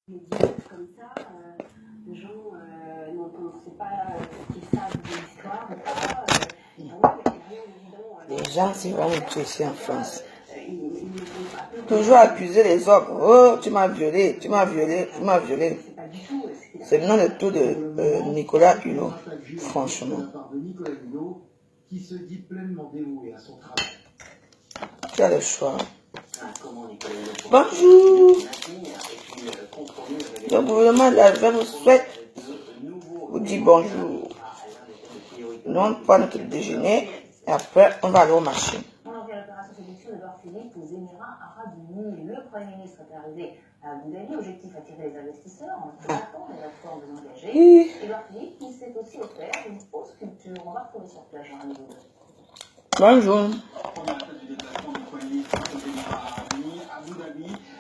Les dialogues comme ça, les gens dont on ne sait pas ce qu'ils savent de l'histoire ou pas. Pour moi, il n'y a rien d'évident. Les gens, c'est vraiment tué ici en France. Toujours accuser les autres. Oh, tu m'as violé, tu m'as violé, tu m'as violé. C'est venant le tour de Nicolas Hulot, franchement. Qui se dit pleinement dévoué à son travail. Tu as le choix. Bonjour. Le gouvernement de la je vous souhaite, vous dit bonjour. Nous, on prend notre déjeuner et après, on va aller au marché. On en vient à l'opération séduction d'Edouard Philippe aux Émirats Arabes Unis. Le Premier ministre est arrivé à Abu Dhabi, objectif attirer les investisseurs en attendant les réformes engagées. Edouard Philippe qui s'est aussi offert une fausse culture. On va retrouver sur place un niveau 2. Bonjour.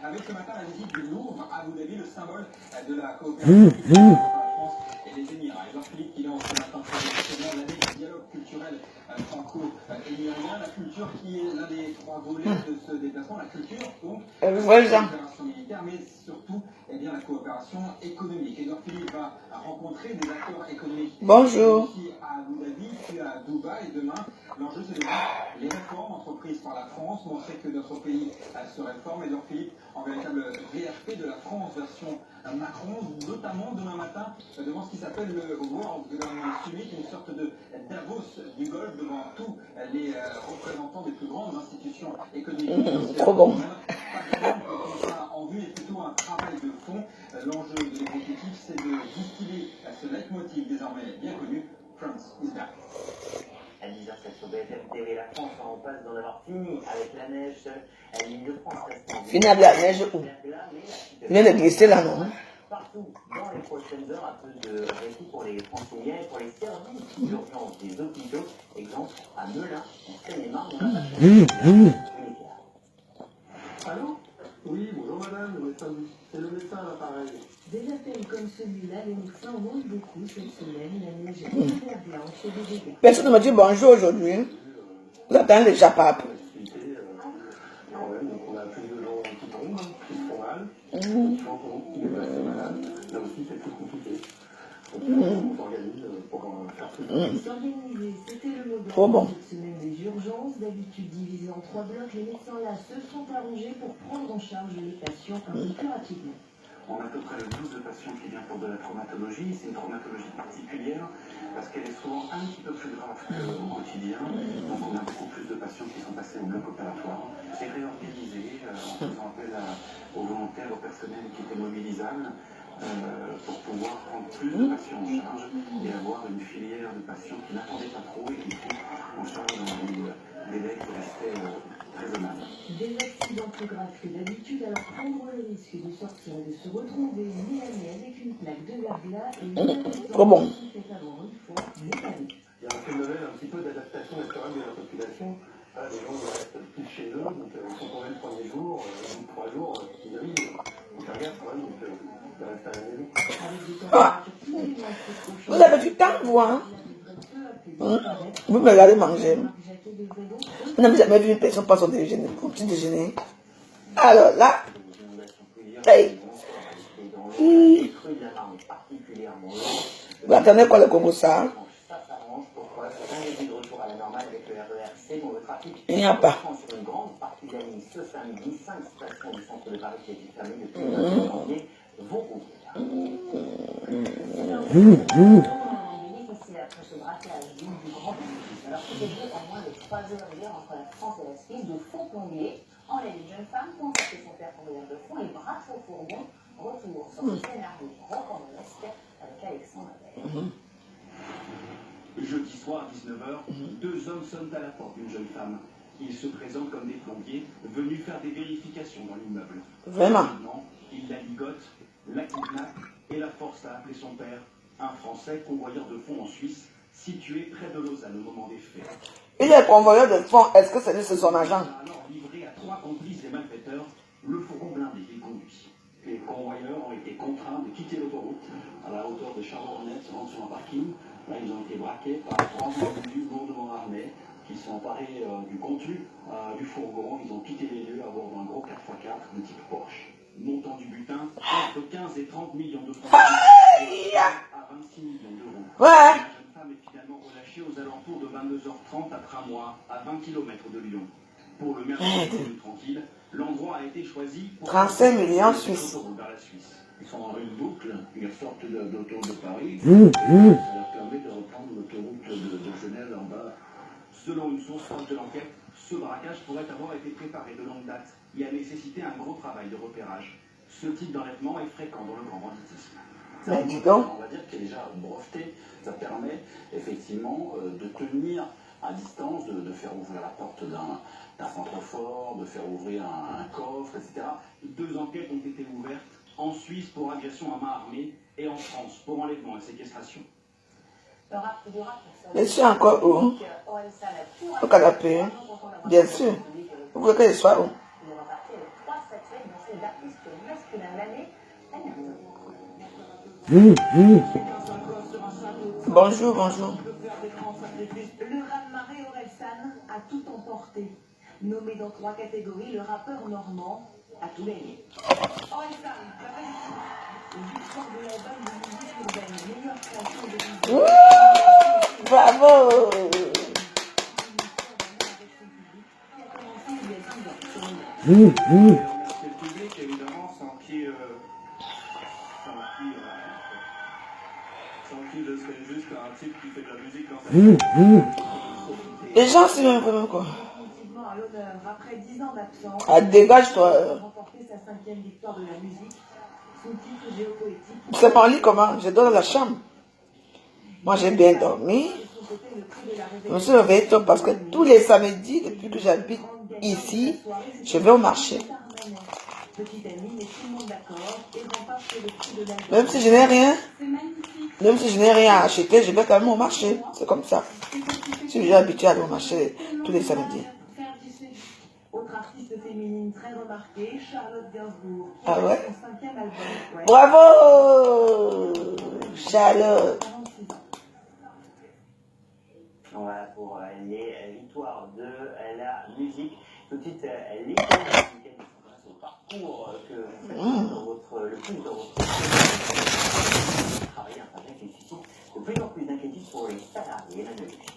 Avec ce matin la visite du Louvre à Abu Dhabi, le symbole de la coopération entre la France et les Émirats. Edouard Philippe qui lance ce matin l'année du dialogue culturel franco-émirien. La culture qui est l'un des trois volets de ce déplacement. La culture, donc, la coopération militaire, mais surtout la coopération économique. Edouard Philippe va rencontrer des acteurs économiques. Bonjour. Ici à Abu Dhabi, puis à Dubaï, et demain, l'enjeu c'est de voir les réformes entreprises par la France, montrer que notre pays se réforme. Edouard Philippe, en véritable VRP de la France version Macron, notamment demain matin devant ce qui s'appelle le World Government Summit, une sorte de Davos du Golfe devant tous les représentants des plus grandes institutions économiques. Trop bon. En vue est plutôt un travail de fond. L'enjeu de l'exécutif, c'est de distiller ce leitmotiv désormais bien connu, France is back. Lisa, c'est sur BFM TV, la France en passe d'en avoir fini avec la neige. L'île de France reste en Fini avec la neige où? Il vient de glisser là, non? Partout dans les prochaines heures, un peu de répit pour les franciliens et pour les services d'urgence des hôpitaux. Exemple à Melun, en Seine-et-Marne. Allô? Oui, bonjour madame, c'est le médecin à l'appareil. Des appels comme celui-là, les médecins en manquent beaucoup cette semaine. La neige est hyper blanche chez des bébés. Personne ne me dit bonjour aujourd'hui. Vous attendez déjà pas. Quand même, donc on a plus de gens qui tombent, qui se font mal, qui sont assez malades. Là aussi, c'est plus compliqué. Donc on s'organise pour faire tout ça. S'organiser, c'était le mot Trop bon. cette semaine des urgences. D'habitude divisées en 3 blocs, les médecins là se sont arrangés pour prendre en charge les patients un peu plus rapidement. On a à peu près le 12 de patients qui viennent pour de la traumatologie. C'est une traumatologie particulière parce qu'elle est souvent un petit peu plus grave qu'au quotidien. Donc on a beaucoup plus de patients qui sont passés au bloc opératoire. C'est réorganisé en faisant appel aux volontaires, au personnel qui était mobilisable pour pouvoir prendre plus de patients en charge et avoir une filière de patients qui n'attendaient pas trop et qui étaient en charge dans des délais qui restaient raisonnables. Des accidents plus graves que d'habitude, alors prendre le risque de sortir et de se retrouver nez à nez avec une plaque de verglas et une Trop bon. qui fait avoir une fois n'est pas vu. Il y a un phénomène un petit peu d'adaptation naturelle de la population. Là, les gens restent plus chez eux, donc ils sont tombés le premier jour, au bout de 3 jours, ils disent oui, on fait rien quand même, donc ils restent à la maison. Ah. Vous avez du temps, vous, hein? Vous me regardez manger. Vous n'avez jamais vu une personne prendre son déjeuner, son petit déjeuner. Alors là, hey. Vous attendez quoi le Congo ça? Il n'y a pas. Sur une grande partie de la ligne ce samedi, 5 stations du centre de Paris qui étaient fermées depuis le 20 janvier vont ouvrir. Après ce braquage du Grand Paris, alors que c'est deux en moins de 3 heures hier entre la France et la Suisse, de faux plombiers enlèvent une jeune femme, contacté son père pour de fond et braque au fourgon. Retour sur ce scénario rocambolesque avec Alexandre Appel. Jeudi soir, 19h, deux hommes sonnent à la porte d'une jeune femme. Ils se présentent comme des plombiers venus faire des vérifications dans l'immeuble. Vraiment? Maintenant, ils la ligotent, la kidnappent et la forcent à appeler son père, un Français convoyeur de fonds en Suisse, situé près de Lausanne au moment des faits. Il est convoyeur de fonds. Est-ce que c'est son agent? Il a alors livré à 3 complices des malfaiteurs le fourgon blindé qu'il conduit. Les convoyeurs ont été contraints de quitter l'autoroute à la hauteur de Charles-Ornette, se rendre sur un parking. Là, ils ont été braqués par 30 individus lourdement armés qui sont emparés du contenu du fourgon. Ils ont quitté les lieux à bord d'un gros 4x4 de type Porsche. Montant du butin, entre 15 et 30 millions de francs Aïe. à 26 millions d'euros. Ouais. La jeune femme est finalement relâchée aux alentours de 22h30 après un mois, à 20 km de Lyon. Pour le mercredi tranquille, l'endroit a été choisi pour 35 millions suisses. vers la Suisse. Ils sont dans une boucle, ils sortent d'autoroute de Paris, ça leur permet de reprendre l'autoroute de Genève en bas. Selon une source proche de l'enquête, ce braquage pourrait avoir été préparé de longue date et a nécessité un gros travail de repérage. Ce type d'enlèvement est fréquent dans le grand banditisme. Mais dis donc. On va dire qu'elle est déjà brevetée, ça permet effectivement de tenir à distance, de faire ouvrir la porte d'un centre-fort, de faire ouvrir un coffre, etc. 2 enquêtes ont été ouvertes en Suisse pour agression à main armée et en France pour enlèvement et séquestration. Je suis encore où? Au canapé. Bien sûr. Vous voulez que je sois où? Bonjour, bonjour. Le raz-de-marée Orelsan a tout emporté. Nommé dans 3 catégories, le rappeur normand a tout gagné. Orelsan, une victoire de l'album de musique urbaine, meilleure création de musique. Bravo. Le public, évidemment, sans qui je serais juste un type qui fait de la musique dans sa Les gens s'y mettent vraiment quoi. à l'honneur après 10 ans d'absence. Ah, dégage-toi. Remporté sa 5e victoire de la musique. Son titre géopoétique. C'est mon lit comment? Je dors dans la chambre. Moi j'ai bien dormi. Je me suis réveillée tôt parce que tous les samedis, depuis que j'habite ici, je vais au marché. Même si je n'ai rien, même si je n'ai rien à acheter, je vais quand même au marché. C'est comme ça. Je suis déjà habituée à aller au marché tous les samedis. Autre artiste féminine très remarquée, Charlotte Gainsbourg. Ah ouais? Son 5e album. Bravo Charlotte. Voilà pour les victoires de la musique. Tout de suite, l'école américaine au parcours que vous faites dans le plus dans votre travail, un projet qui suscite de plus en plus d'inquiétude pour les salariés. La musique.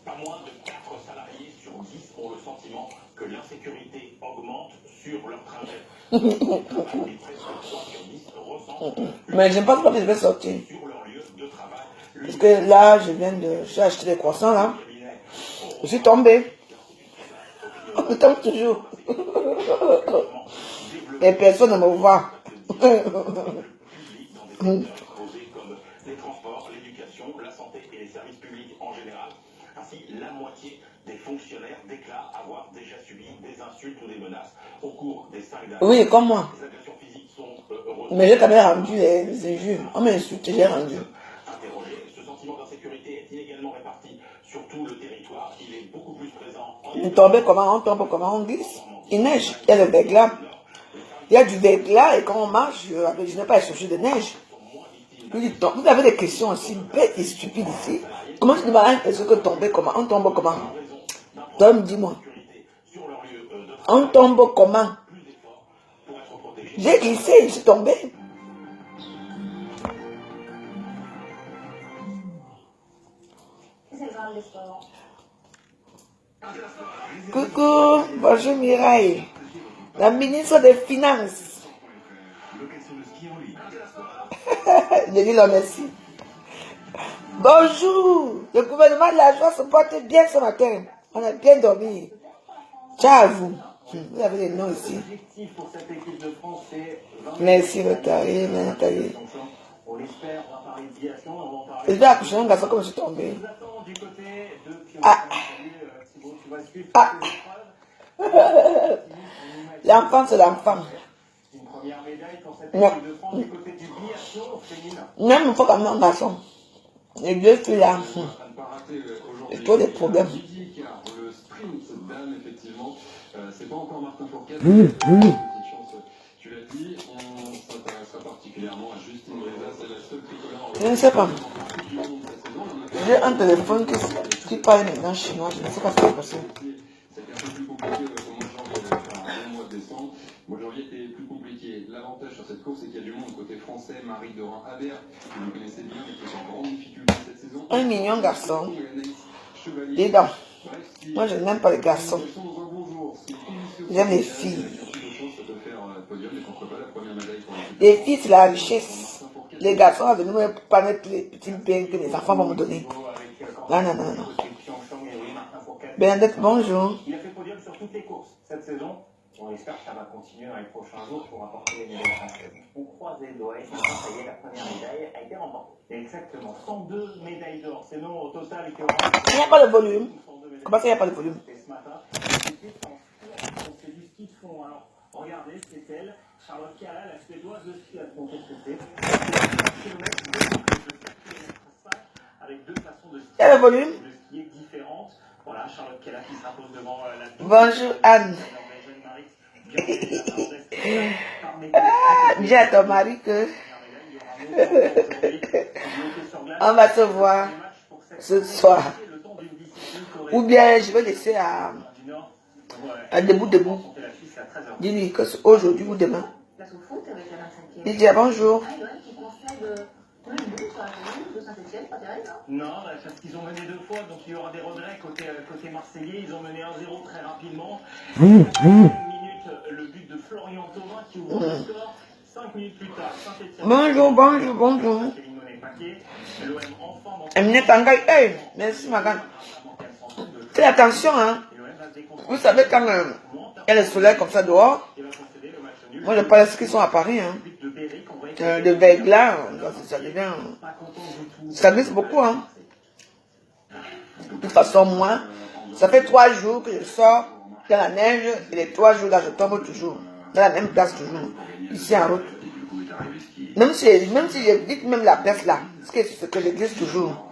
Pas moins de 4 salariés sur 10 ont le sentiment que l'insécurité augmente sur leur trajet. Et presque 3 sur 10 ressentent Mais j'aime pas trop que je vais sortir. sur leur lieu de travail. Parce que là, j'ai acheté des croissants là. Je suis tombée. On tombe toujours. Et personne ne me voit. Dans des secteurs exposés comme les transports, l'éducation, la santé et les services publics en général. Ainsi, la moitié des fonctionnaires déclarent avoir déjà subi des insultes ou des menaces au cours des 5 derniers. Oui, comme moi. Les agressions physiques sont heureuses. Mais j'ai quand même rendu les injures. On m'a insulté, j'ai rendu. Interrogé, ce sentiment d'insécurité est inégalement réparti sur tout le territoire. Il est beaucoup plus présent en On tombe comment, on glisse. Il neige, il y a le verglas. Il y a du verglas et quand on marche, je n'ai pas échangé de neige. Je dis, vous avez des questions aussi bêtes et stupides ici. Comment tu demandes à une personne que tomber comment? On tombe comment? Toi, dis-moi. On tombe comment? J'ai glissé, je suis tombé. C'est le grand des sports. Coucou, bonjour Mireille, la ministre des Finances. location de ski en ligne. Je dis non merci. Bonjour, le gouvernement de la joie se porte bien ce matin. On a bien dormi. Ciao à vous. Vous avez des noms ici. L'objectif pour cette équipe de France, c'est 20. Merci Rotary, Nathalie. On l'espère, on va parler de biathlon, on va en Je parler. vais accoucher un garçon comme je suis tombée. Nous attendons du côté de Pierre. Ah. Thibaut, tu vas suivre Ah. toutes les épreuves. L'enfant, c'est l'enfant. Une première médaille pour cette Non. équipe de France du côté du biathlon féminin. Non, il faut quand même un garçon. Les deux filles là. À ne pas rater aujourd'hui. Il faut des problèmes. Didi car le sprint dame, effectivement, c'est pas encore Martin Fourcade. Petite chance, tu l'as dit. On s'intéressera particulièrement à Justine Breza, c'est la seule tricolore. Je ne sais pas. J'ai un téléphone qui qui parle maintenant chinois, je ne sais pas ce qui est passé. C'était un peu plus compliqué au mois de janvier, le mois de décembre. Le mois de janvier était plus compliqué. L'avantage sur cette course, c'est qu'il y a du monde côté français. Marie Dorin-Habert, que vous connaissez bien, qui est en grande difficulté cette saison. Un mignon garçon. Dis donc. Moi, je n'aime pas les garçons. J'aime les filles. Les filles, c'est la richesse. Les garçons vont venir me parler tous les petits biens que les enfants vont me donner. Non, non, non, non. Bernadette, bonjour. Il a fait podium sur toutes les courses cette saison. On espère que ça va continuer dans les prochains jours pour apporter les médailles françaises. On croise les doigts et ça y est, la première médaille a été remportée. Exactement, 102 médailles d'or. C'est non au total qui aura... Il n'y a pas de volume. Comment ça, il n'y a pas de volume? Ce matin, c'est du ski de fond. Alors, regardez, c'est elle, Charlotte Kalla, la suédoise de ski à compter ce que c'est. 4 km, 2 avec deux façons de skier. Il y a le volume. De skier différentes. Voilà, Charlotte Kalla qui s'impose devant la... Bonjour Anne. Dis à ton mari que on va se voir ce soir. Ou bien je vais laisser à debout. Dis-lui que c'est aujourd'hui ou demain. Il dit bonjour. Non, parce qu'ils ont mené 2 fois, donc il y aura des regrets côté marseillais. Ils ont mené 1-0 très rapidement. 1 minute, le but de Florian Thauvin qui ouvre le score. 5 minutes plus tard, Saint-Etienne. Bonjour. Merci ma grande. Fais attention, hein. Vous savez quand il y a le soleil comme ça dehors, moi je parle de ceux qui sont à Paris, hein. De verglas, ça devient... Ça glisse beaucoup, hein. De toute façon, moi, ça fait 3 jours que je sors dans la neige et les 3 jours là, je tombe toujours. Dans la même place toujours. Ici en route. Même si j'évite même la place là, ce que je glisse toujours.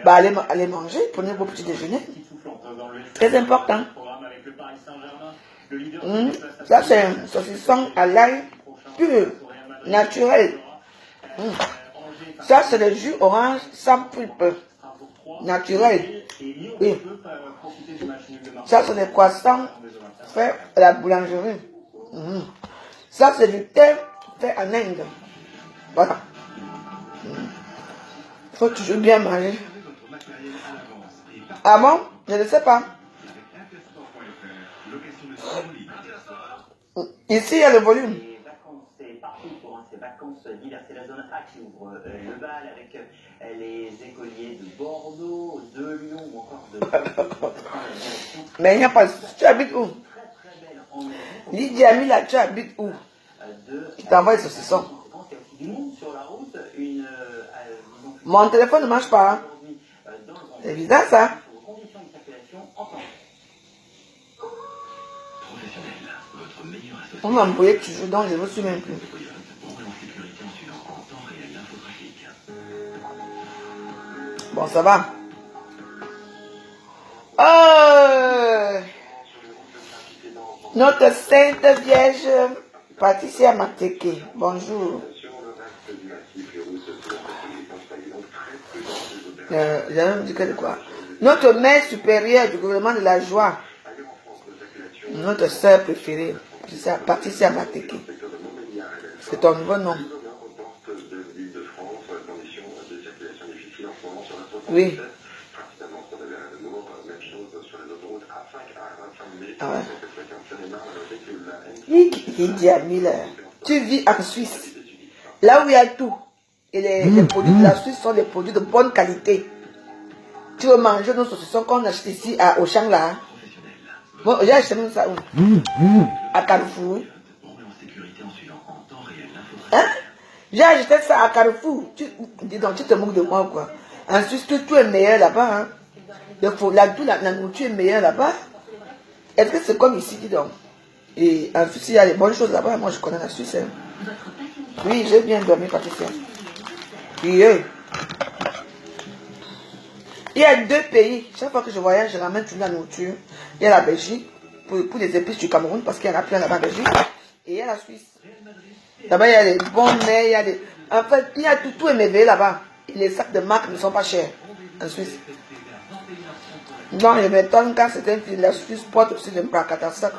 Bah, allez manger, prenez vos petits déjeuners. Très important. Ça, c'est un saucisson à l'ail pur, naturel. Ça, c'est le jus orange sans pulpe. Naturel. Oui. Ça, c'est des croissants faits à la boulangerie. Ça, c'est du thé fait en Inde. Voilà. Il faut toujours bien manger. Ah bon? Je ne sais pas. Ici, il y a le volume. Les vacances, c'est partout pour ces vacances d'hiver. C'est la zone A qui ouvre le bal avec les écoliers de Bordeaux, de Lyon ou encore de... Mais il n'y a pas... Tu habites où? Lydia Mila, tu habites où? Je t'envoie les saucissons. Mon téléphone ne marche pas. Hein? C'est bizarre ça. On m'a embrouillé toujours, donc je ne me souviens plus. Bon, ça va. Oh! Notre Sainte Vierge Patricia Mateke. Bonjour. J'avais même dit que quoi? Notre mère supérieure du gouvernement de la joie. Notre sœur préférée. Patricia Mateke. C'est ton nouveau nom. Oui. Ah ouais. Tu vis en Suisse. Là où il y a tout. Et les produits de la Suisse sont des produits de bonne qualité. Tu veux manger nos saucissons qu'on achète ici au champ là. Bon, j'ai acheté même ça où? À Carrefour. Hein? J'ai acheté ça à Carrefour. Dis donc, tu te moques de moi ou quoi? En Suisse, tout est meilleur là-bas. Hein? La nourriture est meilleure là-bas. Est-ce que c'est comme ici, dis donc? Et en Suisse, il y a des bonnes choses là-bas. Moi, je connais la Suisse. Hein? Oui, j'ai bien dormi, Patricia. Oui. Il y a 2 pays. Chaque fois que je voyage, je ramène toute la nourriture. Il y a la Belgique, pour les épices du Cameroun, parce qu'il y en a plein là-bas en Belgique. Et il y a la Suisse. Là-bas, il y a des bons mets, il y a des... En fait, il y a tout est merveilleux là-bas. Et les sacs de marque ne sont pas chers en Suisse. Donc, je m'étonne quand certains filles, la Suisse porte aussi des bracata sacs.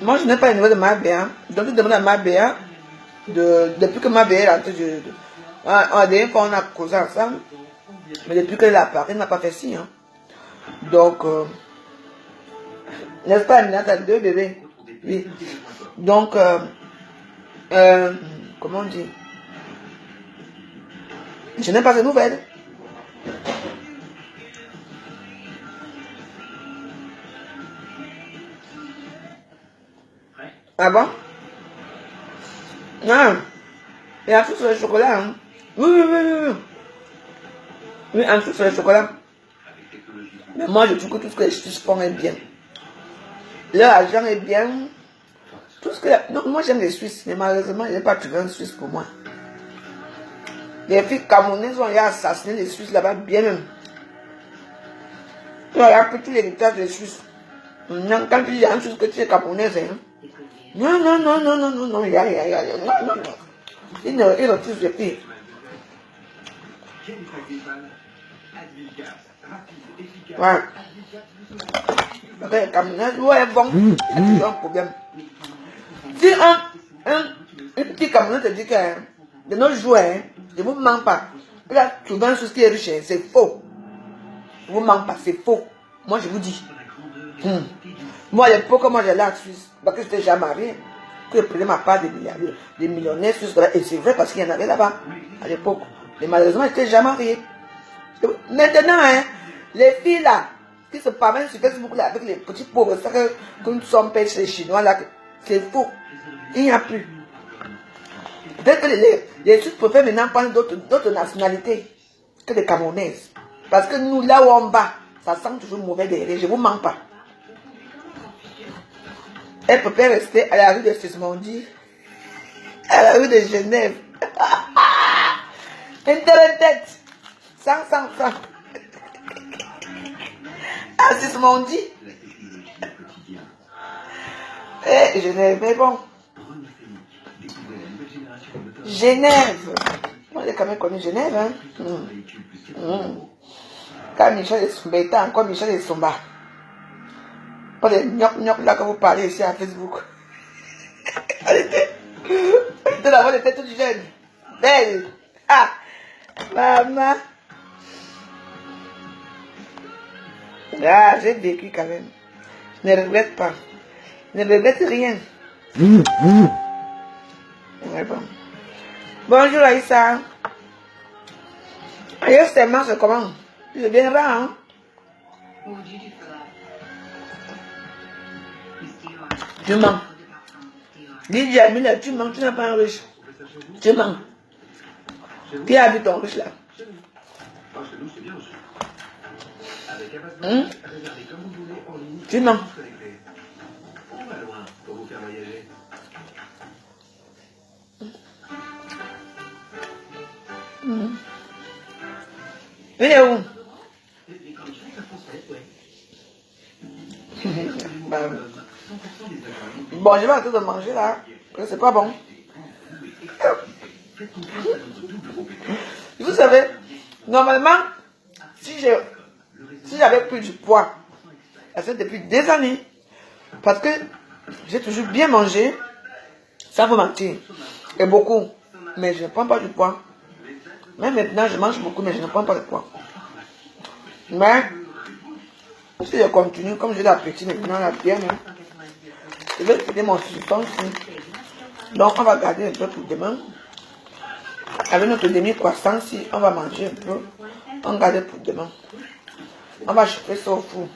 Moi, je n'ai pas les nouvelles de ma BA. Donc, je demande à ma BA, depuis que ma BA est rentrée, on a causé ensemble. Mais depuis qu'elle est à Paris, elle n'a pas fait signe. Hein. Donc, n'est-ce pas, Amina, t'as 2 bébés? Oui. Donc, comment on dit? Je n'ai pas de nouvelles. Ah bon? Non. Il y a tout sur le chocolat. Hein? Oui. Oui, en tout sur le chocolat. Mais moi, je trouve que tout ce que les Suisses font est bien. Leur argent est bien. Tout ce que... Donc, moi, j'aime les Suisses. Mais malheureusement, je n'ai pas trouvé un Suisse pour moi. Les filles camerounaises ont assassiné les Suisses là-bas bien même. Tu as pris tout l'héritage des Suisses. Quand tu dis en Suisse que tu es camerounaise, hein? Non. Non. Ils ne touchent les filles. Ouais. Les camerounaises, ouais, bon. C'est un problème. Si un petit camerounais te dit que de nos jours, je ne vous mens pas. Il a trouvé un chose qui est riche, c'est faux. Je ne vous mens pas, c'est faux. Moi, je vous dis. Moi, à l'époque, moi, j'allais en Suisse, parce que je n'étais déjà marié, que je prenais ma part des millionnaires suisses. Et c'est vrai parce qu'il y en avait là-bas, à l'époque. Mais malheureusement, je n'étais déjà marié. Maintenant, les filles là, qui se parlent sur Facebook là, avec les petits pauvres, ça que nous sommes payés chez les Chinois là, c'est faux. Il n'y a plus. Peut-être que les Suisses préfèrent maintenant prendre d'autres nationalités que les Camerounaises. Parce que nous, là où on va, ça sent toujours mauvais derrière, je ne vous mens pas. Elle peut rester à la rue de Sismondi, à la rue de Genève. Internet, 100. À Sismondi. Et Genève, mais bon. Genève. On a quand même connu Genève, hein. Quand Michel et Somba étaient encore Michel et Somba. Pas les gnoc là que vous parlez ici à Facebook. Elle était toute jeune. Belle. Ah, maman. Ah, j'ai vécu quand même. Je ne regrette pas. Je ne regrette rien. Ouais, bon. Bonjour Aïssa. Aïe, c'est marche comment? Je viendrai, hein? Tu mens. Lydia Miller, tu mens, tu n'es pas un riche. Tu mens. Qui a vu ton riche là? Tu mens. Il est où? Bon, je vais arrêter de manger là, parce que c'est pas bon. Vous savez, normalement, si j'avais pris du poids, c'est depuis des années, parce que j'ai toujours bien mangé, sans vous mentir, et beaucoup, mais je ne prends pas du poids. Même maintenant, je mange beaucoup, mais je ne prends pas de poids. Mais, si je continue, comme j'ai l'appétit maintenant, la pierre, je vais finir mon substance. Donc, on va garder un peu pour demain. Avec notre demi-croissant, si on va manger un peu, on garde pour demain. On va chauffer ça au four.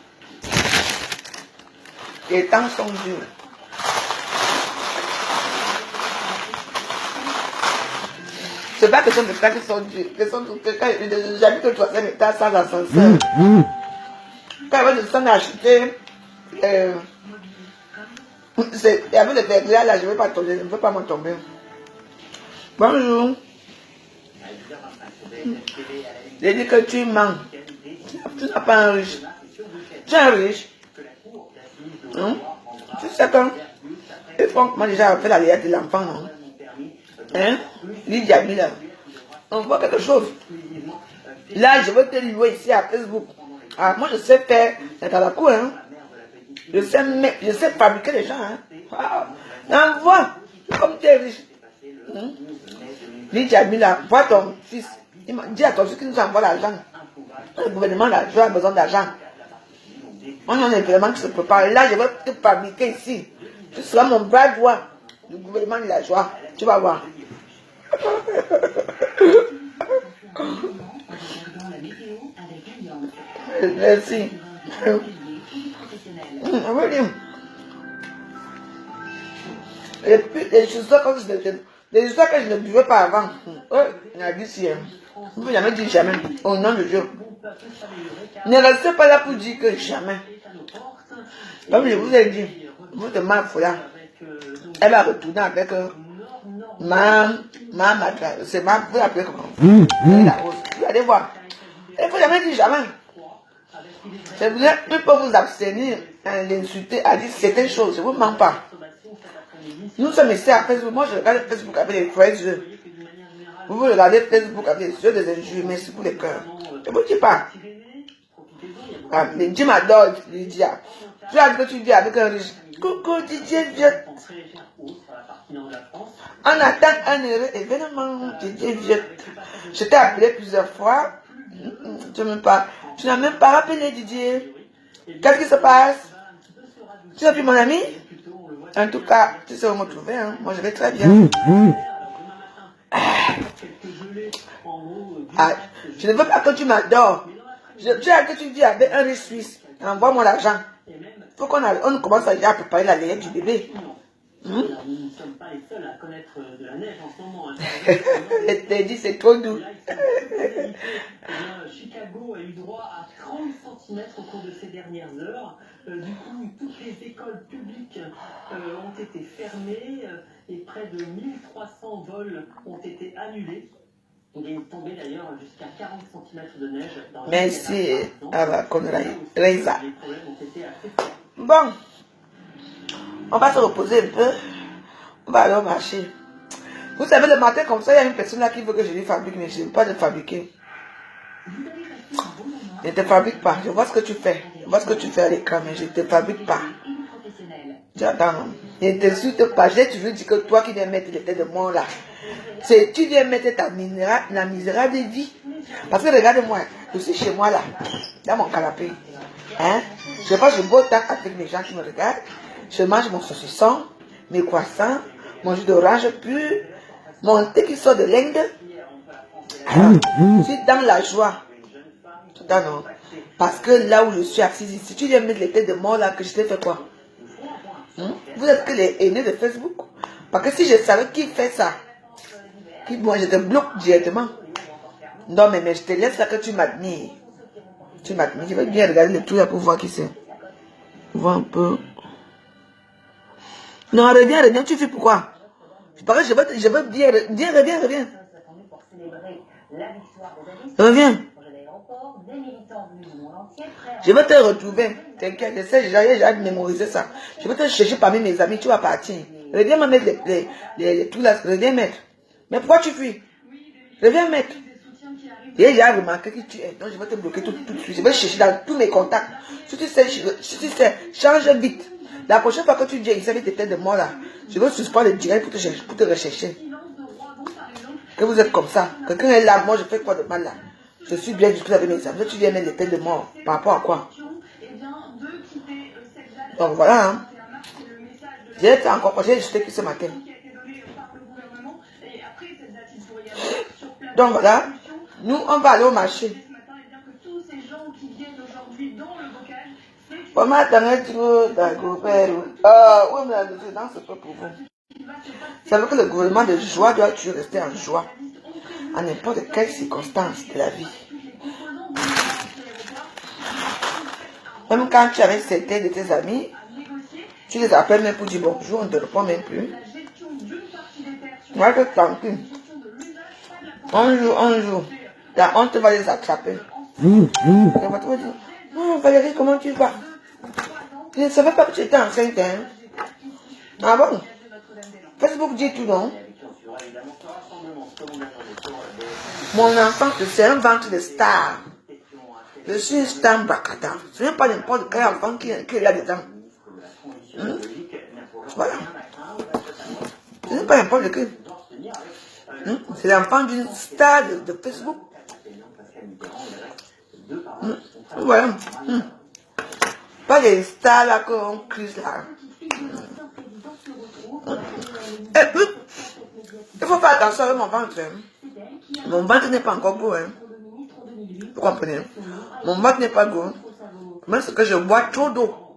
Les temps sont durs. C'est pas question de temps qui sont durs. J'habite au 3e étage sans ascenseur. Quand il va descendre acheter, avec le verglas là, je ne vais pas tomber, je ne veux pas m'en tomber. Bonjour. J'ai dit que tu mens. Tu n'as pas un riche. Tu es un riche. Tu sais quand, et franchement, déjà fait la réalité de l'enfant, non? Hein? Lydia Miller. On voit quelque chose. Là, je veux te louer ici à Facebook. Ah, moi, je sais faire, c'est à la cour, hein. Je sais fabriquer les gens, hein. Wow. Envoie, comme tu es riche. Lydia Miller, vois ton fils. Dis à ton fils qu'il nous envoie l'argent. Le gouvernement a besoin d'argent. On a un événement qui se prépare. Là, je vais te fabriquer ici. Tu seras mon bras droit du gouvernement de la joie. Tu vas voir. Merci. Et puis, les histoires que je ne buvais pas avant. Il a dit si. Vous ne jamais dit jamais. Au nom de Dieu. Ne restez pas là pour dire que jamais. Comme je vous ai dit, votre meuf là, elle va retourner avec c'est vous appelez comment? La rose. Vous allez voir. Il ne faut jamais dire jamais. C'est vrai, il peut vous abstenir à l'insulter, à dire certaines choses. Je ne vous mens pas. Nous sommes ici à Facebook. Moi, je regarde Facebook avec les vrais yeux. Vous regardez Facebook avec les yeux des injures. Merci pour les cœurs. Je ne vous dis pas. Ah, Dieu m'adore, Lydia. Tu as dit que tu dis avec un riche. Coucou, Didier, vieux. On attend un heureux événement, Didier, vieux. Je t'ai appelé plusieurs fois. Tu n'as même pas rappelé, Didier. Qu'est-ce qui se passe? Tu n'es plus mon ami? En tout cas, tu sais où me trouver, hein? Moi, je vais très bien. Je ne veux pas que tu m'adores. Tu as que tu vis avec un riche suisse. Envoie-moi l'argent. Il faut qu'on commence à préparer la layette du bébé. Nous ne sommes pas les seuls à connaître de la neige en ce moment. Je t'ai dit, c'est trop doux. Chicago a eu droit à 30 cm au cours de ces dernières heures. Du coup, toutes les écoles publiques ont été fermées et près de 1300 vols ont été annulés. Il est tombé d'ailleurs jusqu'à 40 cm de neige. Merci, Ava Reza. Bon. On va se reposer un peu. On va aller au marché. Vous savez, le matin comme ça, il y a une personne là qui veut que je lui fabrique, mais je ne veux pas te fabriquer. Je ne te fabrique pas. Je vois ce que tu fais. Je vois ce que tu fais à l'écran, mais je ne te fabrique pas. Tu attends. Je ne t'insulte pas. J'ai toujours dit que toi qui viens mettre les têtes de mort là, tu viens mettre la misérable vie. Parce que regarde-moi, je suis chez moi là, dans mon canapé. Hein? Je passe un beau temps avec les gens qui me regardent. Je mange mon saucisson, mes croissants, mon jus d'orange pur, mon thé qui sort de l'Inde. Je suis dans la joie. Non. Parce que là où je suis assise ici, tu viens mettre les têtes de mort là, que je t'ai fait quoi? Vous êtes que les aînés de Facebook. Parce que si je savais qui fait ça, moi je te bloque directement. Non mais je te laisse là que tu m'admires. Tu m'admires. Je vais bien regarder le tout là pour voir qui c'est. Voir un peu. Non, reviens, tu fais pourquoi? Je veux bien, reviens. Reviens. Je vais te retrouver. T'inquiète, je sais, j'ai mémorisé ça. Je vais te chercher parmi mes amis, tu vas partir. Reviens me mettre les trucs là, reviens mettre. Mais pourquoi tu fuis? Reviens mettre. J'ai déjà remarqué qui tu es, donc je vais te bloquer tout de suite. Je vais chercher dans tous mes contacts. Si tu sais, change vite. La prochaine fois que tu viens ici avec tes têtes de mort là, je vais suspendre le direct pour te rechercher. Que vous êtes comme ça. Quelqu'un est là, moi je fais quoi de mal là? Je suis bien discuté avec mes amis. Tu viens mettre les têtes de mort. Par rapport à quoi? Donc voilà. Hein. J'ai été encore, j'ai jeté qui ce matin. Donc voilà. Nous, on va aller au marché. Comment t'en trop d'agropère? Oui, mais non, c'est pas pour vous. Vous savez que le gouvernement de joie doit toujours rester en joie. À n'importe quelle circonstance de la vie. Même quand tu es avec certains de tes amis, tu les appelles même pour dire bonjour, on ne te répond même plus. Moi, je suis tranquille. Un jour, la honte va les attraper. Non, Valérie, comment tu vas? Je ne savais pas que tu étais enceinte, hein? Ah bon? Facebook dit tout, non? Mon enfant, c'est un ventre de star. Je suis une star Bakata. Ce n'est pas n'importe quel enfant qui est là dedans. Voilà. Ce n'est pas n'importe qui. C'est l'enfant d'une star de Facebook. Voilà. Pas des stars là qu'on crise là. Il faut faire attention avec mon ventre. Mon ventre n'est pas encore gros. Vous comprenez? Mon ventre n'est pas gros. Mais c'est que je bois trop d'eau.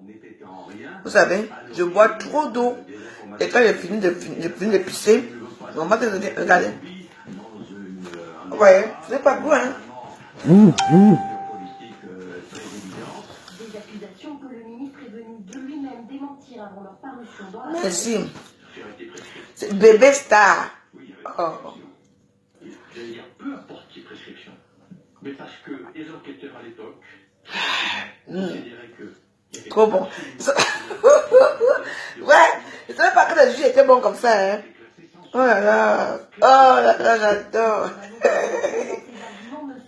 Vous savez, je bois trop d'eau. Et quand j'ai fini de pisser, mon ventre me dit, regardez. Vous voyez, ce n'est pas gros, hein? Merci. C'est bébé star. Oh. J'allais dire, peu importe les prescriptions, mais parce que les enquêteurs à l'époque considéraient que... Trop bon. Ouais, je ne savais pas que le jus était bon comme ça, hein. Oh là là, j'adore.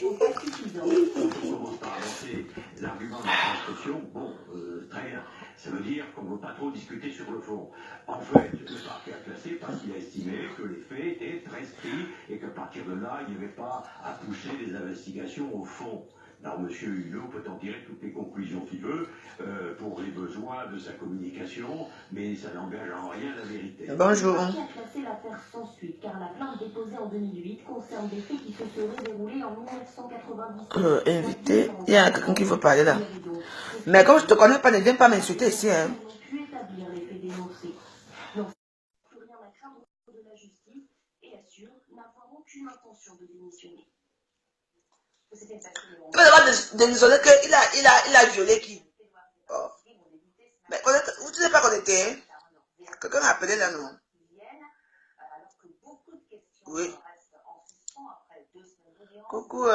On commence par avancer l'argument de la prescription. Bon, très bien. Ça veut dire qu'on ne veut pas trop discuter sur le fond. En fait, le parquet a classé parce qu'il a estimé que les faits étaient prescrits et qu'à partir de là, il n'y avait pas à pousser les investigations au fond. Alors, M. Hulot peut en tirer toutes les conclusions qu'il veut pour les besoins de sa communication, mais ça n'engage en rien la vérité. Bonjour. Le parquet a classé l'affaire sans suite, car la plainte déposée en 2008 concerne des faits qui se seraient déroulés en 1997. Invité, il y a quelqu'un qui veut parler là. Mais comme je te connais pas, ne viens pas m'insulter ici, hein. Pu établir les faits dénoncés. Donc, plus rien à craindre de la justice et assure n'avoir aucune intention de démissionner. C'était une Il va démissionner qu'il a violé qui? Oh. Mais vous ne savez pas qu'on était? Quelqu'un a appelé là, non? Oui. Coucou.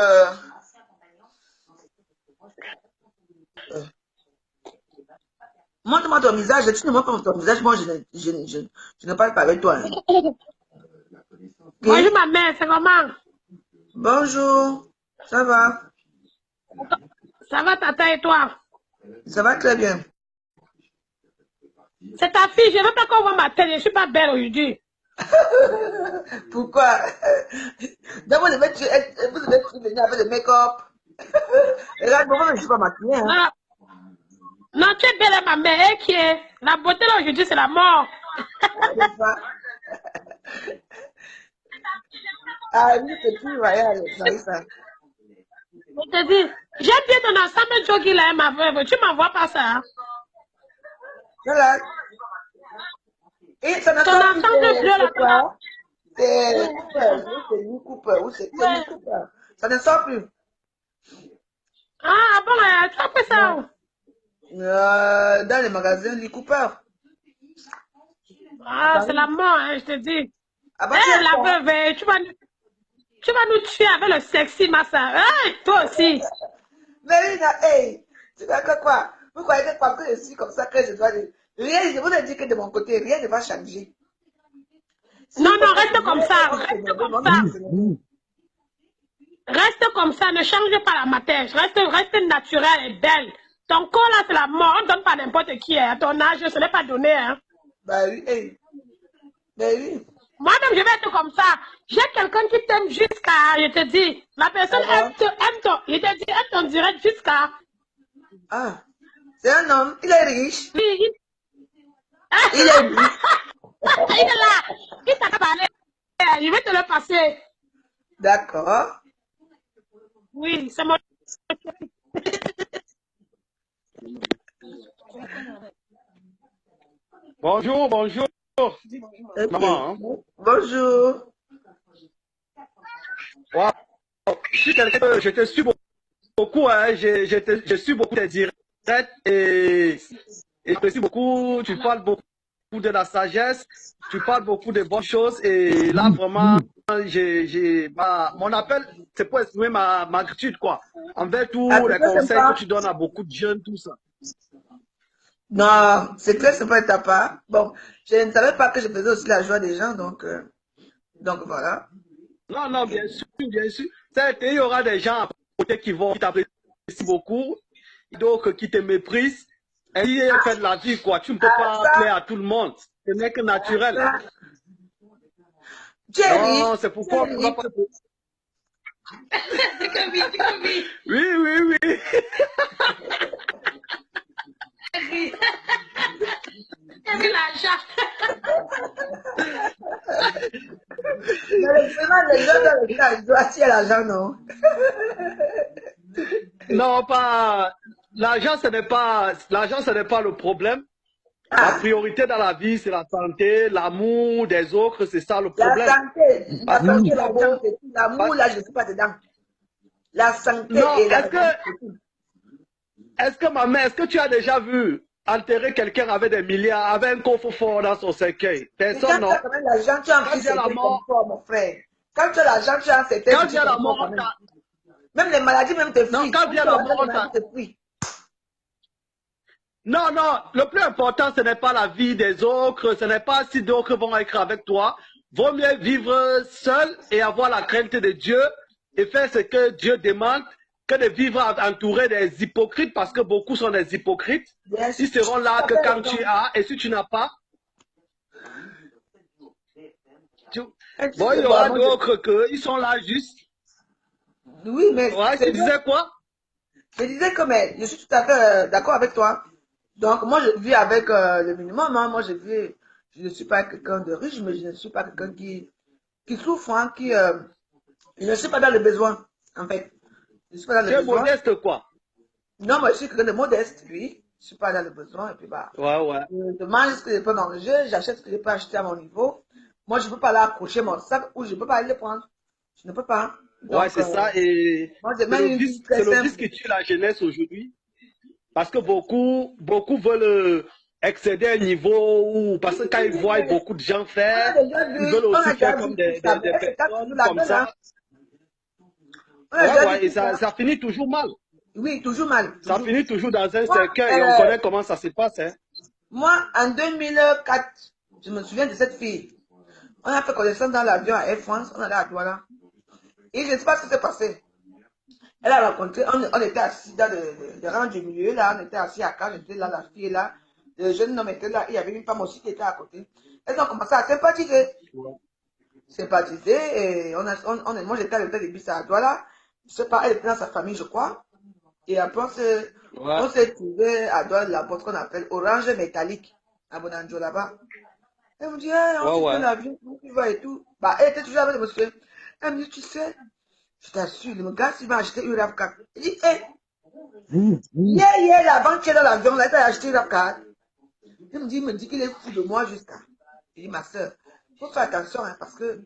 Montre-moi ton visage. Tu ne montres pas ton visage. Moi, je ne parle pas avec toi. Hein. Bonjour ma mère, c'est comment? Bonjour. Ça va? Ça va tata et toi? Ça va très bien. C'est ta fille, je ne veux pas qu'on voit ma tête, je ne suis pas belle aujourd'hui. Pourquoi? Donc vous devez venir avec le make-up. Regarde, moi, je ne suis pas maquillée. Hein. Non, tu es belle ma mère, et qui est? La beauté là aujourd'hui, c'est la mort. Ah oui, c'est plus royal, ça. Je te dis, j'aime bien ton ensemble jogging là, ma veuve. Tu m'envoies pas ça. Hein? Voilà. Et ça ton ensemble bleu là, quoi? C'est Lee Cooper. Où c'est Lee Cooper? Ça ne sort plus. Ah bon, tu as fait ça? Dans les magasins Lee Cooper. Ah, c'est la mort, hein, je te dis. Ah bah, la veuve, tu vas nous tuer avec le sexy, massa. Hey, toi aussi. Mérina, hey, tu vois que quoi? Vous croyez que parce que je suis comme ça que je dois dire. Rien, je vous ai dit que de mon côté, rien ne va changer. Non, reste comme ça, reste comme ça. Reste comme ça, ne change pas la matière. Reste naturelle et belle. Ton corps là, c'est la mort. On ne donne pas n'importe qui. À ton âge, ce n'est pas donné. Hein. Bah oui, hey. Bah oui. Moi-même, je vais être comme ça. J'ai quelqu'un qui t'aime jusqu'à, je te dis, la personne aime ton, je te dis, aime ton direct jusqu'à. Ah, c'est un homme, il est riche. Oui, il est riche. Il est là. Il t'a parlé. Je vais te le passer. D'accord. Oui, c'est mon... Bonjour. Okay. Maman. Hein? Bonjour. Wow. Je suis quelqu'un que je te suis beaucoup, hein. Je suis beaucoup tes directs et je te suis beaucoup. Tu parles beaucoup de la sagesse, tu parles beaucoup de bonnes choses et là vraiment, mon appel, c'est pour exprimer ma gratitude, quoi. Envers tous Ah, c'est les très conseils que sympa. tu donnes à beaucoup de jeunes, tout ça. Non, c'est très sympa de ta part. Bon, je ne savais pas que je faisais aussi la joie des gens, donc voilà. Non, non, bien sûr, bien sûr. Il y aura des gens à côté qui t'apprécient beaucoup, d'autres qui te méprisent. Et il fait de la vie, quoi. Tu ne peux Ah, pas ça, plaire à tout le monde. Ce n'est que naturel. ça. Tu es riche, Non, c'est tu pourquoi es tu ne vas riche. pas. Oui, oui, oui. Quel l'argent. Mais vraiment, les gens dans le cas, doivent tirer l'argent, non? Non, pas. L'argent, ce n'est pas le problème. La Ah, priorité dans la vie, c'est la santé, l'amour des autres, c'est ça le la problème. santé, Parce que tu vas l'argent, beau. c'est tout. L'amour, là, je ne suis pas dedans. La santé Non, et l'argent, c'est tout. est-ce que ma mère, est-ce que tu as déjà vu enterrer quelqu'un avec des milliards, avec un coffre-fort dans son cercueil? Mais quand Personne, tu as non. quand même l'argent, tu as un Quand petit vient la certain mort, confort, mon frère. Quand tu as l'argent, tu as un certain quand petit vient la confort quand mort, même. Même les maladies, même te non, fuient. quand Quand vient tu as la l'argent, les mort, maladies te fuient. non, non, le plus important, ce n'est pas la vie des autres, ce n'est pas si d'autres vont être avec toi. Vaut mieux vivre seul et avoir la crainte de Dieu et faire ce que Dieu demande que de vivre entouré des hypocrites, parce que beaucoup sont des hypocrites. Bien sûr. Ils seront là Tu que as fait quand tu raison. as, et si tu n'as pas, tu- Et tu bon, sais, il y bon, aura moi, d'autres ils sont là juste. oui, mais Ouais, c'est tu bien. disais quoi? Je disais que mais, je suis tout à fait d'accord avec toi. Donc, moi, je vis avec le minimum. Hein. Moi, je ne suis pas quelqu'un de riche, mais je ne suis pas quelqu'un qui souffre, hein, je ne suis pas dans le besoin, en fait. Je ne suis pas dans Tu le es besoin. modeste, quoi. Non, moi, je suis quelqu'un de modeste, oui. Je ne suis pas dans le besoin. Et puis, bah, Ouais, ouais. je mange ce que je peux manger, j'achète ce que je peux acheter à mon niveau. Moi, je ne peux pas aller accrocher mon sac ou je ne peux pas aller le prendre. Je ne peux pas. Ouais, Donc, c'est ça. Et moi, je mène une vie très c'est le vice simple. qui tue la jeunesse aujourd'hui. Parce que beaucoup veulent excéder un niveau où, parce que quand ils voient beaucoup de gens On faire, a déjà ils veulent vu, on aussi a faire déjà comme vu tout ça. Mais des elle se tape toujours personnes la comme gueule, hein. ça. On a Ouais, déjà vu ouais, et tout ça. ça finit toujours mal. Oui, toujours mal, Ça toujours. finit toujours dans un Moi, cercueil et on connaît comment ça se passe. Hein. moi, en 2004, je me souviens de cette fille. On a fait connaissance dans l'avion à Air France, on allait à Douala. Et je ne sais pas ce qui s'est passé. Elle a rencontré, on était assis dans le rang du milieu, là, on était assis à quatre, j'étais là, la fille est là, le jeune homme était là, il y avait une femme aussi qui était à côté. Elles ont commencé à sympathiser. Sympathiser, et moi j'étais à l'hôtel de Bissa à Douala. Je sais pas, elle était dans sa famille, je crois. Et après, Ouais, on s'est trouvé à Douala, la boîte qu'on appelle Orange Métallique, à Bonanjo là-bas. Elle me dit, hey, on ouais, s'est pris ouais. l'avion, où tu vas et tout. Bah, elle était toujours avec le monsieur. Elle me dit, tu sais, je t'assure, le gars, il va acheter une RAV4. Il dit, hé, hier, avant qu'il est dans l'avion, là, il a acheté une RAV4. Il me dit qu'il est fou de moi jusqu'à. Il dit, ma soeur, il faut faire attention, hein, parce que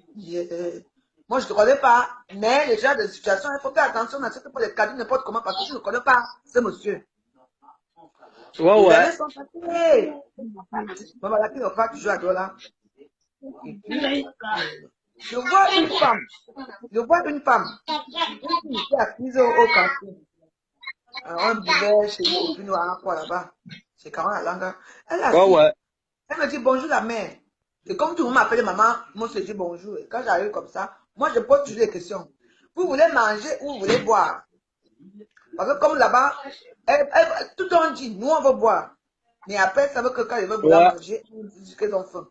moi, je ne te connais pas, mais les gens de situation, il faut faire attention, n'accepte pas les cadeaux n'importe comment, parce que je ne connais pas ce monsieur. Ouais, Les ouais. années sont passées. Bon, voilà, qui ne pas toujours à Douala. Et puis, je vois une femme. Une fille qui est assise au café. On buvait chez nous au plus noir, quoi, là-bas. C'est Caron la langue. Elle est Ouais, assise. ouais. Elle me dit bonjour la mère. Et comme tout le monde m'appelle maman, moi je dis bonjour. Et quand j'arrive comme ça, moi je pose toujours des questions. Vous voulez manger ou vous voulez boire? Parce que comme là-bas, tout le monde dit, nous on veut boire. Mais après, ça veut que quand ils veulent vouloir Ouais. manger, ils disent qu'ils ont faim.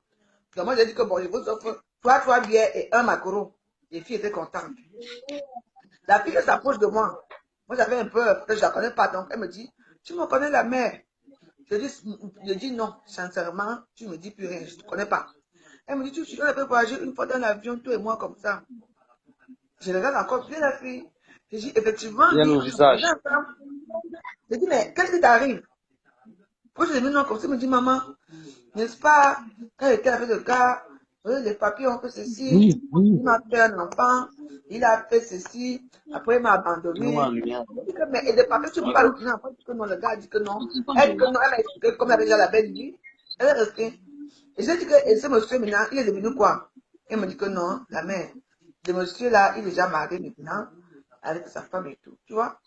Donc moi j'ai dit que bon, je vous offre 3 bières et un macaron. Les filles étaient contentes. La fille s'approche de moi. Moi j'avais un peu, parce que je ne la connais pas. Donc elle me dit, tu me connais la mère? Je dis non, sincèrement, tu ne me dis plus rien, je ne te connais pas. Elle me dit, tu as fait voyager une fois dans l'avion, toi et moi comme ça. Je regarde encore bien la fille. Je dis, effectivement, Bien oui, le on se connaît visage. ensemble. Je dis, mais qu'est-ce qui t'arrive? Pourquoi je dis non comme ça? Elle me dit, maman, n'est-ce pas, quand j'étais avec le gars, les papiers ont fait ceci, il m'a fait un enfant, il a fait ceci, après il m'a abandonné. Je dis que, mais et les papiers, tu ne peux pas retourner après, que non, le gars dit que non. Elle dit que non, elle m'a expliqué comme elle avait déjà la belle vie. Elle est restée. Et j'ai dit que et ce monsieur maintenant, il est devenu quoi? Elle me dit que non, la mère. de monsieur là, il est déjà marié maintenant, avec sa femme et tout, tu vois.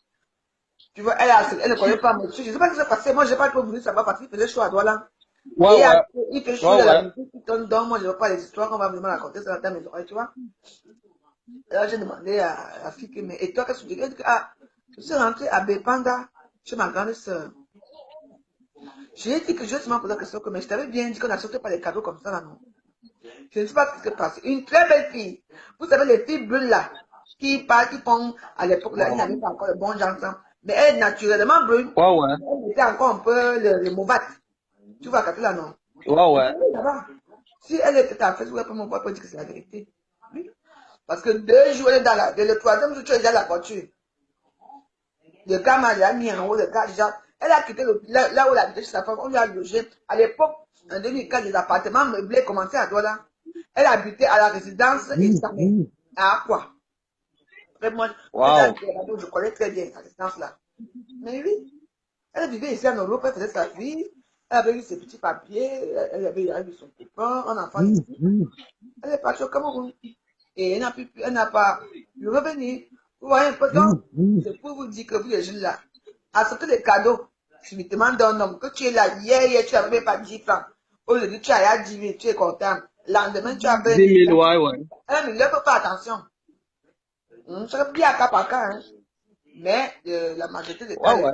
Tu vois, elle ne connaît pas monsieur. Je ne sais pas ce qui s'est passé. Moi, je n'ai pas trop voulu savoir parce qu'il faisait chaud à Douala. Ouais, Et ouais. il fait chaud Ouais, à la ouais. musique qui donne dans. Moi, je ne veux pas les histoires. On va vraiment raconter ça dans mes oreilles, tu vois. Alors, j'ai demandé à la fille, mais et toi, qu'est-ce que tu dis? Elle dit, ah, je suis rentrée à Bepanda chez ma grande sœur. Je lui ai dit que je me posé la question, mais je t'avais bien dit qu'on n'acceptait pas les cadeaux comme ça, là, non. Je ne sais pas ce qui s'est passé. Une très belle fille. Vous savez, les filles brunes là, qui partent, qui font, à l'époque là, ils n'avaient pas encore le bon genre ensemble. Mais elle est naturellement brune. Ouais, ouais. Elle était encore un peu le mauvat. Tu vois, quand là, non. Ouais, ouais. Ça va. Si elle était en Facebook, elle peut m'envoyer pour dire que c'est la vérité. Oui. Parce que 2 jours, elle est dans la. Le troisième jour, tu es déjà dans la voiture. Le gars m'a déjà mis en haut, le gars déjà. Elle a quitté là où elle habitait chez sa femme, on lui a logé. À l'époque, en 2004, les appartements meublés commençaient à Douala. Elle habitait à la résidence Isamé. À quoi? Après, moi, Wow. je connais très bien la résidence là. Mais oui, elle vivait ici en Europe, elle faisait sa vie. Elle avait eu ses petits papiers, elle avait eu son copain, un enfant ici. Elle est partie au Cameroun. Et elle n'a pas pu revenir. Vous voyez un peu, donc, c'est pour vous dire que vous, les jeunes là, acceptez les cadeaux subitement d'un homme, que tu es là, hier, tu n'avais pas 10 francs. Aujourd'hui, tu as 10 000, tu es content. Le lendemain, tu as 20 10 000. 000, ouais, ouais. Mais ne faut pas attention. C'est bien à cas par cas, hein. Mais la majorité des cas, Ouais, ouais.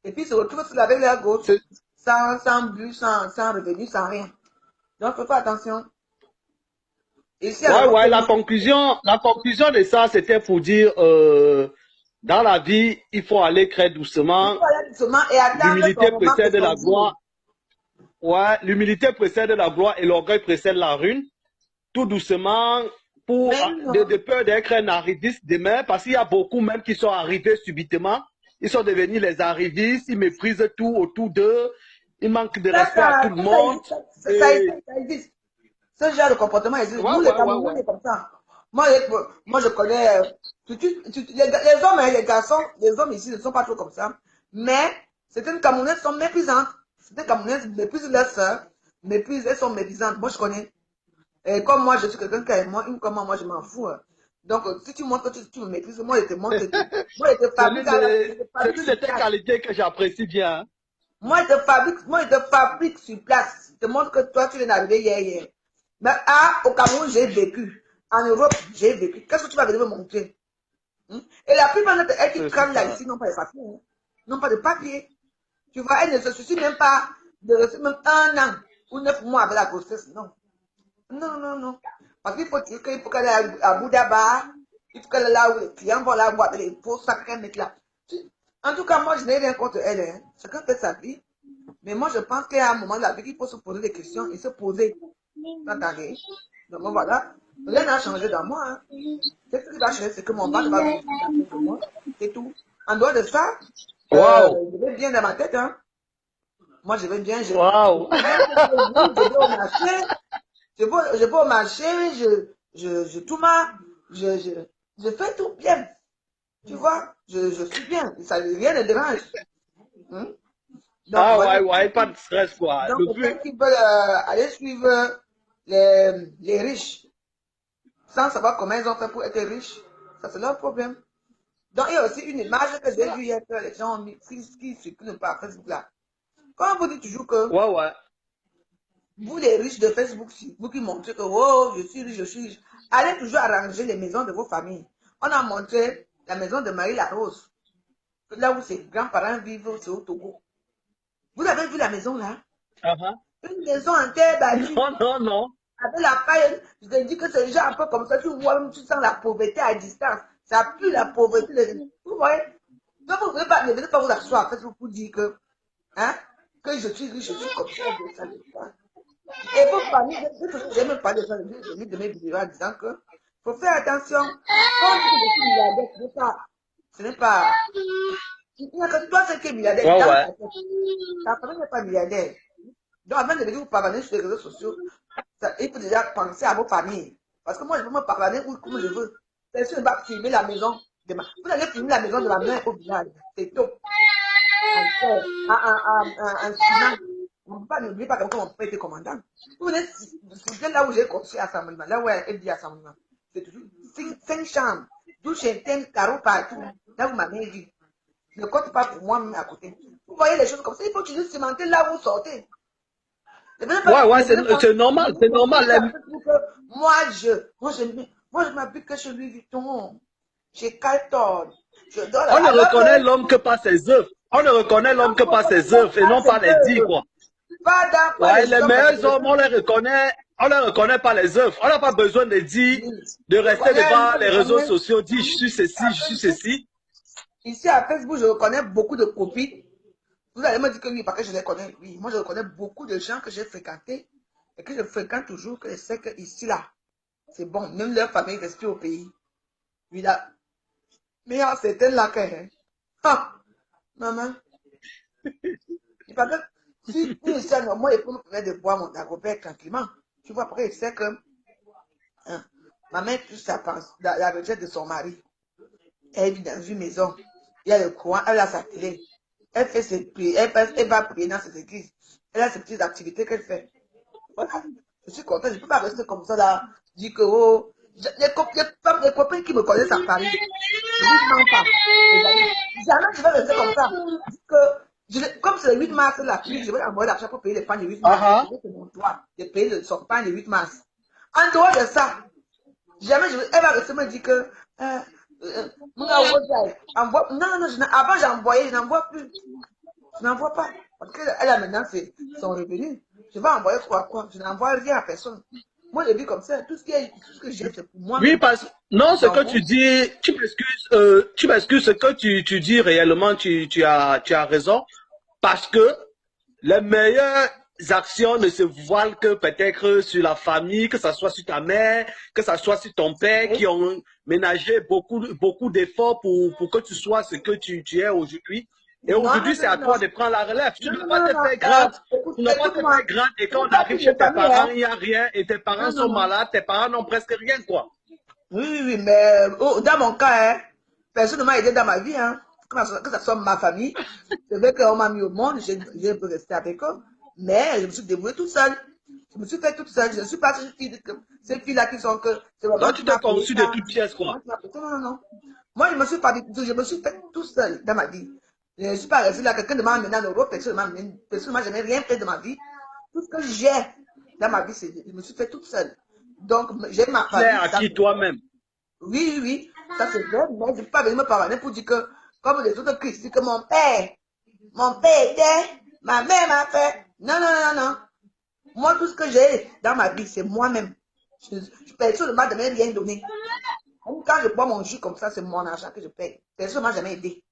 et puis se retrouvent sur avec leur gauche, C'est- sans but, sans revenu, sans rien. Donc, faut faire attention. Ici, Ouais, alors, ouais, la conclusion de ça, c'était pour dire, dans la vie, il faut aller très il doucement. faut aller doucement et attendre L'humilité son moment que précède la son jour. gloire. Ouais, l'humilité précède la gloire et l'orgueil précède la ruine. Tout doucement, pour, Mais non. de peur d'être un arriviste demain, parce qu'il y a beaucoup même qui sont arrivés subitement. Ils sont devenus les arrivistes, ils méprisent tout autour d'eux, ils manquent de respect à tout le monde. Ça existe. Ce genre de comportement existe. Ouais, Nous, les ouais, ouais, Camerounais, on ouais. est comme ça. Moi, je connais. Les hommes et les garçons, les hommes ici ne sont pas trop comme ça. Mais certaines Camerounaises sont méprisantes. Certaines Camerounaises méprisent leurs sœurs. Elles sont méprisantes. Moi, je connais. Et comme moi, je suis quelqu'un qui aime moi, comme moi, je m'en fous. Donc, si tu montres que tu me méprises, moi, je te montre que moi, je te fabrique C'est l'une de sur tes place. qualités que j'apprécie bien. Hein. Moi, je te fabrique sur place. Je te montre que toi, tu viens d'arriver hier. Mais au Cameroun, j'ai vécu. En Europe, j'ai vécu. Qu'est-ce que tu vas venir me montrer? Et la plupart d'entre elles qui crament là ici n'ont pas de papier. Hein. N'ont pas de papier. Tu vois, elles ne se soucient même pas de rester même 1 an ou 9 mois avec la grossesse. Non. Non, non, non. Parce qu'il faut qu'elle aille à Boudaba. Il faut qu'elle aille là où les clients vont là voir les faux sacrés mecs là. En tout cas, moi, je n'ai rien contre elle. Hein. Chacun fait sa vie. Mais moi, je pense qu'il y a un moment de la vie qu'il faut se poser des questions et se poser. Attendez. Donc, voilà. Rien n'a changé dans moi. Hein. Ce qui va changer, c'est que mon ventre va grossir de moi. C'est tout. En dehors de ça, je vais bien dans ma tête. Hein. Moi, je vais bien. Wow. Je vais au marché. Je vais au marché. Je fais tout bien. Tu vois, je suis bien. Ça, rien ne dérange. Donc, voilà. Ouais, pas de stress, quoi. Donc, ceux qui veulent aller suivre les riches, sans savoir comment ils ont fait pour être riches, ça c'est leur problème. Donc, il y a aussi une image que j'ai vue hier que les gens ont mis, qui circulent par Facebook là. Quand on vous dit toujours que vous les riches de Facebook, vous qui montrez que oh, je suis riche, allez toujours arranger les maisons de vos familles. On a montré la maison de Marie Larose, là où ses grands-parents vivent, c'est au Togo. Vous avez vu la maison là? Une maison en terre battue. Non. Avec la paille, je te dis que c'est déjà un peu comme ça, tu vois, tu sens la pauvreté à distance. Ça pue la pauvreté. Vous voyez? Donc, vous ne venez pas vous asseoir en fait pour dire que, hein, que je suis riche, je suis comme ça, de ça. Et vos familles, j'ai même parlé de ça, de mes vidéos en disant que, faut faire attention. Quand je suis milliardaire, ce n'est pas. Il n'y a que toi, ce qui est milliardaire. Ta famille n'est pas milliardaire. Donc, avant de venir vous parler sur les réseaux sociaux, il faut déjà penser à vos familles. Parce que moi, je peux me parler comme je veux. C'est sûr, je vais filmer la maison de ma. Vous allez filmer la maison de ma mère au village. C'est top. En ciment. On ne peut pas n'oublier pas comme mon père était commandant. Vous venez filmer là où j'ai construit Assemblement, là où elle dit Assemblement. C'est toujours 5 chambres, douche interne, carreaux partout. Là, vous m'avez dit. Ne compte pas pour moi-même à côté. Vous voyez les choses comme ça, il faut toujours cimenter là où vous sortez. Ouais, c'est normal, c'est normal. Moi, je m'habille que chez Louis Vuitton, chez Carlton. On ne reconnaît l'homme que par ses œuvres. On ne reconnaît l'homme que par ses œuvres et non par les dits, quoi. Ouais, les meilleurs hommes, on les reconnaît par les œuvres. On n'a pas besoin de dire, de rester devant les réseaux sociaux, dire je suis ceci, je suis ceci. Ici à Facebook, je reconnais beaucoup de copines. Vous allez me dire que oui, parce que je les connais. Oui, moi je reconnais beaucoup de gens que j'ai fréquentés et que je fréquente toujours, que je sais que ici là, c'est bon. Même leur famille reste au pays. Oui, là. Mais c'était là que. Ah, maman. Parce que si c'est normal, il peut me permettre de boire mon agropère tranquillement. Tu vois, après, il sait que ma mère touche la retraite de son mari. Elle vit dans une maison. Il y a le courant, elle a sa télé. Elle fait ses prières, elle va prier dans ses églises. Elle a ses petites activités qu'elle fait. Voilà. Je suis contente. Je ne peux pas rester comme ça là. Dire que, oh, les copains qui me connaissent à Paris, je ne mens pas. Jamais je vais rester comme ça. Comme c'est le 8 mars, la fille, je vais envoyer l'argent pour payer les pagnes le 8 mars. C'est mon droit de payer son pagne le 8 mars. En dehors de ça, jamais elle va rester me dire que non, avant j'envoyais, je n'envoie plus. Je n'envoie pas. Parce qu'elle a maintenant son revenu. Je vais envoyer quoi? Je n'envoie rien à personne. Moi, je vis comme ça. Tout ce que j'ai, c'est pour moi. Oui, parce que non, ce que tu dis, tu m'excuses, ce que tu dis réellement, tu as raison. Parce que les meilleures actions ne se voilent que peut-être sur la famille, que ce soit sur ta mère, que ce soit sur ton père, qui ont ménagé beaucoup d'efforts pour que tu sois ce que tu es aujourd'hui. Et aujourd'hui, c'est à toi de prendre la relève. Tu ne vas pas te faire grande. Tu ne vas pas te faire grande. Et quand on arrive chez tes parents, il n'y a rien. Et tes parents sont malades. Tes parents n'ont presque rien, quoi. Oui, mais dans mon cas, personne ne m'a aidé dans ma vie. Hein. Que ce soit ma famille. C'est vrai qu'on m'a mis au monde. Je peux rester avec eux. Mais je me suis débrouillée toute seule. Je me suis fait toute seule. Je ne suis pas ces filles-là qui sont que. Donc, tu t'es conçu de toutes pièces, quoi. Non. Moi, je me suis fait tout seul dans ma vie. Je ne suis pas restée là. Quelqu'un ne m'a amené en Europe. Personne ne m'a jamais rien fait de ma vie. Tout ce que j'ai dans ma vie, je me suis fait toute seule. Donc, j'ai ma famille. C'est acquis toi-même. Oui, ça c'est vrai, mais je ne peux pas venir me parler pour dire que, comme les autres critiquent, que mon père était, ma mère m'a fait. Non. Moi, tout ce que j'ai dans ma vie, c'est moi-même. Personne ne m'a jamais rien donné. Quand je bois mon jus comme ça, c'est mon argent que je paye. Personne ne m'a jamais aidé.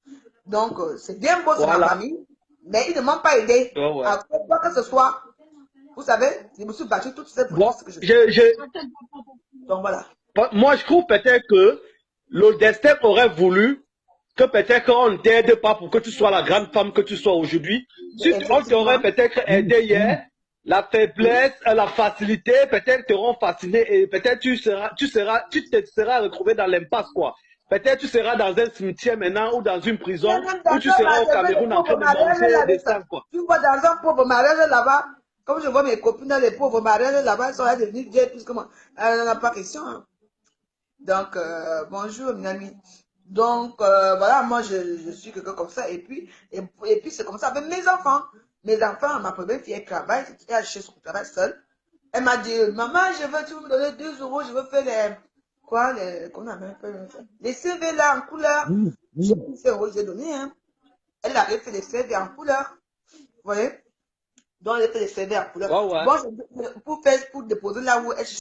Donc, c'est bien beau, c'est ma famille, mais ils ne m'ont pas aidé. À quoi que ce soit, vous savez, je me suis battue toute seule pour ce que je fais. Donc, voilà. Moi, je trouve peut-être que le destin aurait voulu que peut-être on ne t'aide pas pour que tu sois la grande femme que tu sois aujourd'hui. Si on t'aurait peut-être aidé hier, la faiblesse, la facilité, peut-être t'auront fasciné et peut-être tu te seras retrouvé dans l'impasse, quoi. Peut-être tu seras dans un cimetière maintenant ou dans une prison ou tu seras au Cameroun en train de manger des sangs, quoi. Tu vois dans un pauvre mariage là-bas, comme je vois mes copines dans les pauvres mariages là-bas, elles sont là devenues vieilles plus que moi. Elle n'en a pas question. Hein. Donc, bonjour, mes amis. Donc, voilà, moi, je suis quelqu'un comme ça. Et puis c'est comme ça avec mes enfants. Mes enfants, ma première fille, elle travaille. Elle a acheté son travail seule. Elle m'a dit, maman, tu veux me donner 2 euros, je veux faire les CV là en couleur. J'ai pris 5 euros, j'ai donné. Hein. Elle avait fait les CV en couleur. Vous voyez? Donc, elle a fait les CV en couleur. Ouais. Bon, pour déposer là où elle